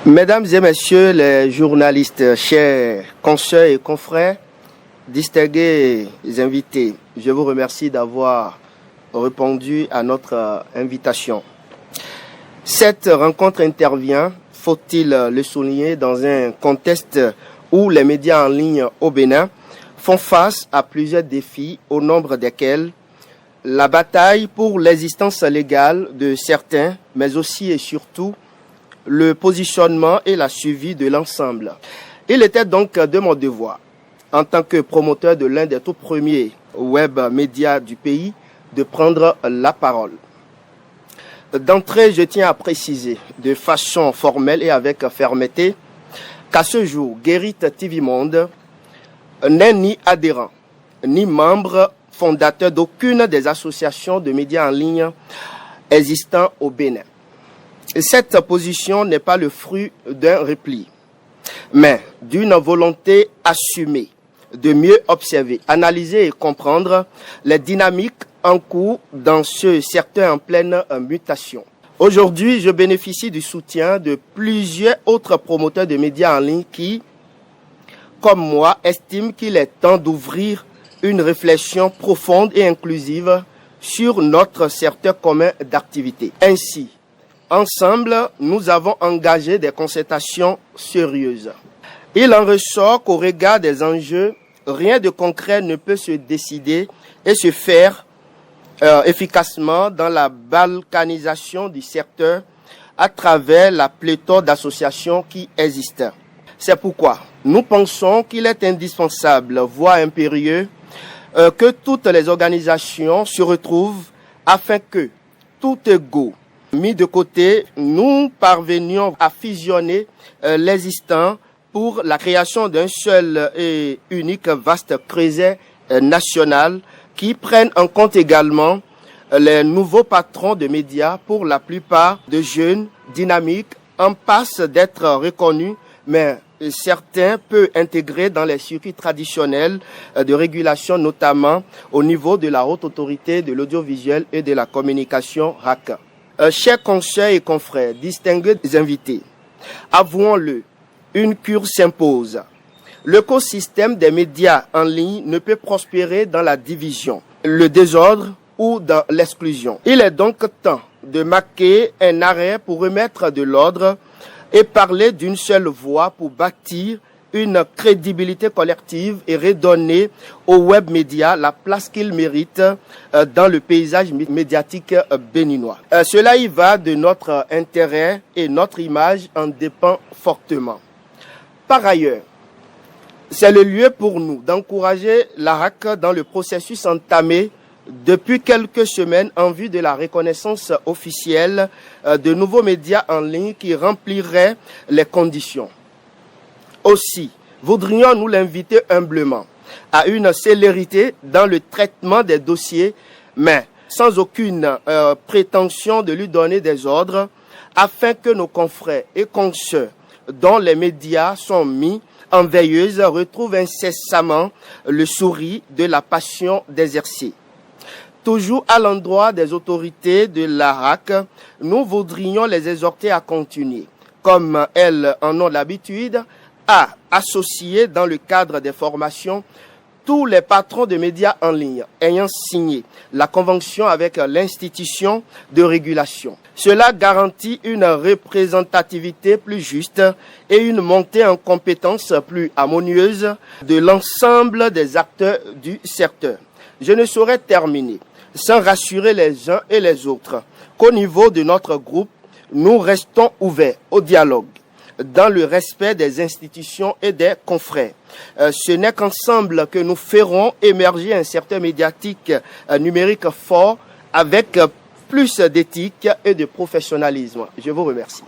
Mesdames et messieurs les journalistes, chers consoeurs et confrères, distingués invités, je vous remercie d'avoir répondu à notre invitation. Cette rencontre intervient, faut-il le souligner, dans un contexte où les médias en ligne au Bénin font face à plusieurs défis, au nombre desquels la bataille pour l'existence légale de certains, mais aussi et surtout le positionnement et la suivi de l'ensemble. Il était donc de mon devoir, en tant que promoteur de l'un des tout premiers web médias du pays, de prendre la parole. D'entrée, je tiens à préciser de façon formelle et avec fermeté qu'à ce jour, Guérit TV Monde n'est ni adhérent, ni membre fondateur d'aucune des associations de médias en ligne existant au Bénin. Cette position n'est pas le fruit d'un repli, mais d'une volonté assumée de mieux observer, analyser et comprendre les dynamiques en cours dans ce secteur en pleine mutation. Aujourd'hui, je bénéficie du soutien de plusieurs autres promoteurs de médias en ligne qui, comme moi, estiment qu'il est temps d'ouvrir une réflexion profonde et inclusive sur notre secteur commun d'activité. Ainsi, ensemble, nous avons engagé des concertations sérieuses. Il en ressort qu'au regard des enjeux, rien de concret ne peut se décider et se faire efficacement dans la balkanisation du secteur à travers la pléthore d'associations qui existent. C'est pourquoi nous pensons qu'il est indispensable, voire impérieux, que toutes les organisations se retrouvent afin que, tout égaux mis de côté, nous parvenions à fusionner l'existant pour la création d'un seul et unique vaste creuset national qui prenne en compte également les nouveaux patrons de médias, pour la plupart de jeunes, dynamiques, en passe d'être reconnus, mais certains peu intégrés dans les circuits traditionnels de régulation, notamment au niveau de la haute autorité de l'audiovisuel et de la communication RAC. Chers consoeurs et confrères, distingués invités, avouons-le, une cure s'impose. L'écosystème des médias en ligne ne peut prospérer dans la division, le désordre ou dans l'exclusion. Il est donc temps de marquer un arrêt pour remettre de l'ordre et parler d'une seule voix pour bâtir une crédibilité collective et redonner aux web médias la place qu'ils méritent dans le paysage médiatique béninois. Cela y va de notre intérêt et notre image en dépend fortement. Par ailleurs, c'est le lieu pour nous d'encourager la RAC dans le processus entamé depuis quelques semaines en vue de la reconnaissance officielle de nouveaux médias en ligne qui rempliraient les conditions. Aussi, voudrions-nous l'inviter humblement à une célérité dans le traitement des dossiers, mais sans aucune prétention de lui donner des ordres, afin que nos confrères et consoeurs dont les médias sont mis en veilleuse retrouvent incessamment le sourire de la passion d'exercer. Toujours à l'endroit des autorités de la RAC, nous voudrions les exhorter à continuer, comme elles en ont l'habitude, à associer dans le cadre des formations tous les patrons de médias en ligne ayant signé la convention avec l'institution de régulation. Cela garantit une représentativité plus juste et une montée en compétences plus harmonieuse de l'ensemble des acteurs du secteur. Je ne saurais terminer sans rassurer les uns et les autres qu'au niveau de notre groupe, nous restons ouverts au dialogue dans le respect des institutions et des confrères. Ce n'est qu'ensemble que nous ferons émerger un secteur médiatique numérique fort avec plus d'éthique et de professionnalisme. Je vous remercie.